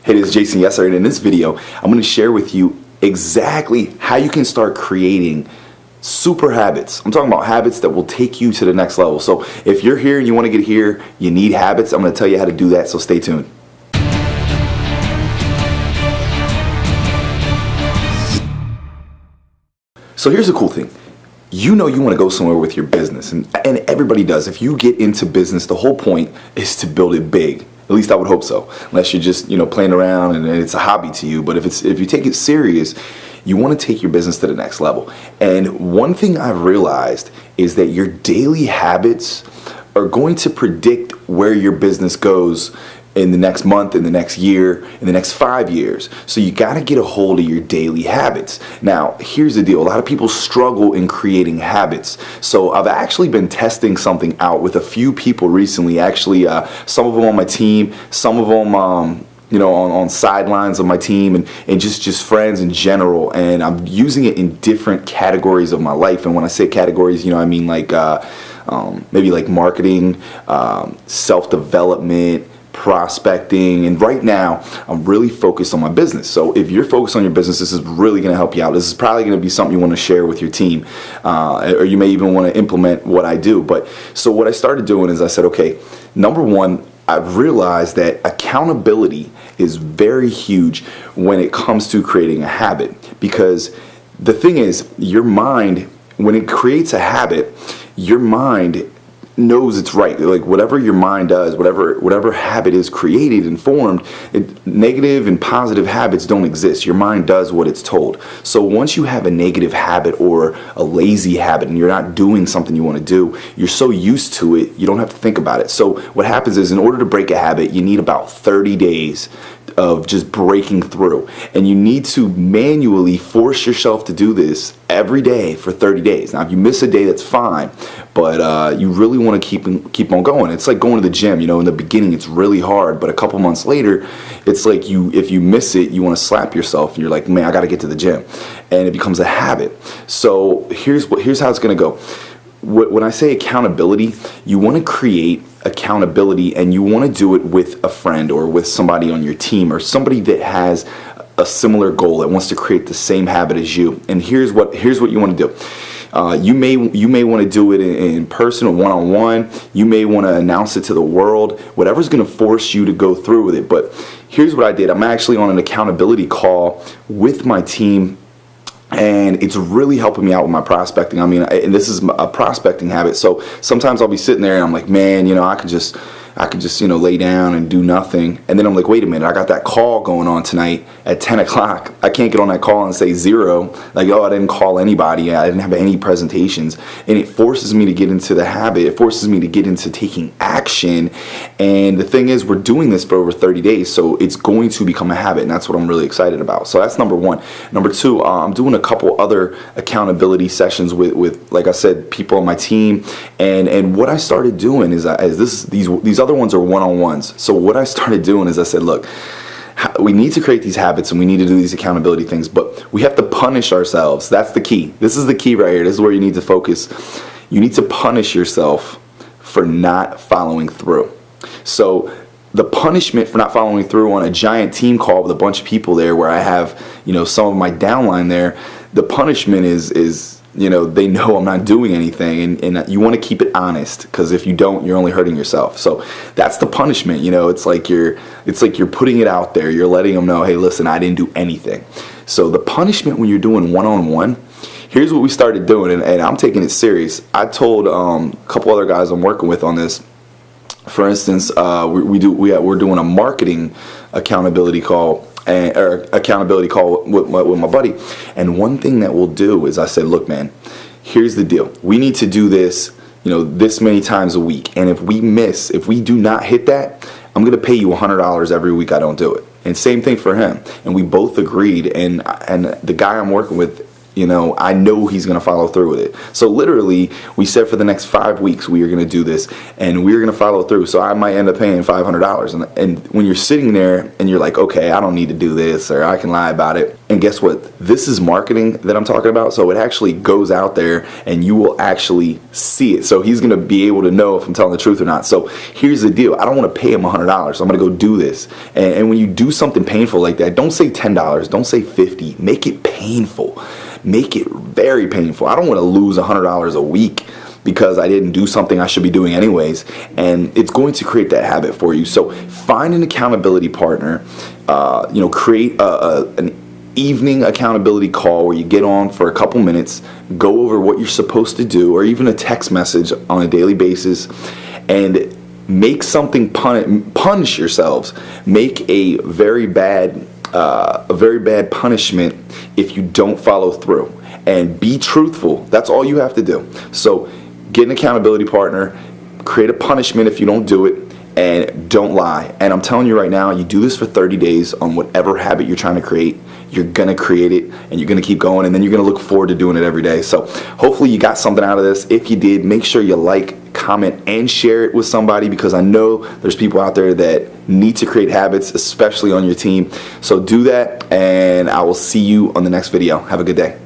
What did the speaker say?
Hey, this is Jason Yesser, and in this video, I'm going to share with you exactly how you can start creating super habits. I'm talking about habits that will take you to the next level. So if you're here and you want to get here, you need habits. I'm going to tell you how to do that, so stay tuned. So here's the cool thing. You know you want to go somewhere with your business, and everybody does. If you get into business, the whole point is to build it big. At least I would hope so. Unless you're just, playing around and it's a hobby to you. But if you take it serious, you want to take your business to the next level. And one thing I've realized is that your daily habits are going to predict where your business goes in the next month, in the next year, in the next 5 years. So you got to get a hold of your daily habits. Now, here's the deal. A lot of people struggle in creating habits. So I've actually been testing something out with a few people recently. Actually, some of them on my team, some of them on sidelines of my team, and just friends in general. And I'm using it in different categories of my life. And when I say categories, I mean like maybe like marketing, self-development, prospecting, and right now I'm really focused on my business. So if you're focused on your business, this is really going to help you out. This is probably going to be something you want to share with your team, or you may even want to implement what I do. But so what I started doing is I said, okay, number one, I've realized that accountability is very huge when it comes to creating a habit, because the thing is, your mind, when it creates a habit, your mind knows it's right. Like whatever your mind does, whatever habit is created and formed, negative and positive habits don't exist. Your mind does what it's told. So once you have a negative habit or a lazy habit and you're not doing something you want to do, you're so used to it, you don't have to think about it. So what happens is, in order to break a habit, you need about 30 days of just breaking through, and you need to manually force yourself to do this every day for 30 days. Now if you miss a day, that's fine, but you really want to keep on going. It's like going to the gym. In the beginning it's really hard, but a couple months later it's like if you miss it, you want to slap yourself and you're like, man, I got to get to the gym, and it becomes a habit. So here's how it's going to go. When I say accountability, you want to create accountability, and you want to do it with a friend or with somebody on your team, or somebody that has a similar goal, that wants to create the same habit as you. And here's what you want to do. You may want to do it in person or one-on-one. You may want to announce it to the world. Whatever's going to force you to go through with it. But here's what I did. I'm actually on an accountability call with my team, and it's really helping me out with my prospecting. And this is a prospecting habit. So sometimes I'll be sitting there and I'm like, man, I could just lay down and do nothing. And then I'm like, wait a minute, I got that call going on tonight at 10 o'clock. I can't get on that call and say zero. Like, I didn't call anybody. I didn't have any presentations. And it forces me to get into the habit. It forces me to get into taking action. And the thing is, we're doing this for over 30 days. So it's going to become a habit. And that's what I'm really excited about. So that's number one. Number two, I'm doing a couple other accountability sessions with like I said, people on my team. And what I started doing is these other ones are one-on-ones. So what I started doing is I said, look, we need to create these habits and we need to do these accountability things, but we have to punish ourselves. That's the key. This is the key right here. This is where you need to focus. You need to punish yourself for not following through. So the punishment for not following through on a giant team call with a bunch of people there, where I have, some of my downline there, the punishment is they know I'm not doing anything, and you want to keep it honest, because if you don't, you're only hurting yourself. So that's the punishment. It's like you're putting it out there. You're letting them know, hey, listen, I didn't do anything. So the punishment when you're doing one-on-one, here's what we started doing, and I'm taking it serious. I told a couple other guys I'm working with on this. For instance, we're doing a marketing accountability call. Or accountability call with my buddy. And one thing that we'll do is I said, look, man, here's the deal. We need to do this, this many times a week. And if we do not hit that, I'm going to pay you $100 every week I don't do it. And same thing for him. And we both agreed. And the guy I'm working with, I know he's going to follow through with it. So literally, we said for the next 5 weeks we are going to do this, and we're going to follow through. So I might end up paying $500. And when you're sitting there and you're like, okay, I don't need to do this, or I can lie about it. And guess what? This is marketing that I'm talking about. So it actually goes out there and you will actually see it. So he's going to be able to know if I'm telling the truth or not. So here's the deal. I don't want to pay him $100. So I'm going to go do this. And when you do something painful like that, don't say $10. Don't say $50. Make it painful. Make it very painful. I don't want to lose $100 a week because I didn't do something I should be doing anyways. And it's going to create that habit for you. So find an accountability partner. Create an evening accountability call where you get on for a couple minutes, go over what you're supposed to do, or even a text message on a daily basis, and make something punish yourselves. Make a very bad punishment if you don't follow through, and be truthful. That's all you have to do. So get an accountability partner, create a punishment if you don't do it, and don't lie. And I'm telling you right now, you do this for 30 days on whatever habit you're trying to create, you're going to create it, and you're going to keep going, and then you're going to look forward to doing it every day. So hopefully you got something out of this. If you did, make sure you like, comment, and share it with somebody, because I know there's people out there that need to create habits, especially on your team. So do that, and I will see you on the next video. Have a good day.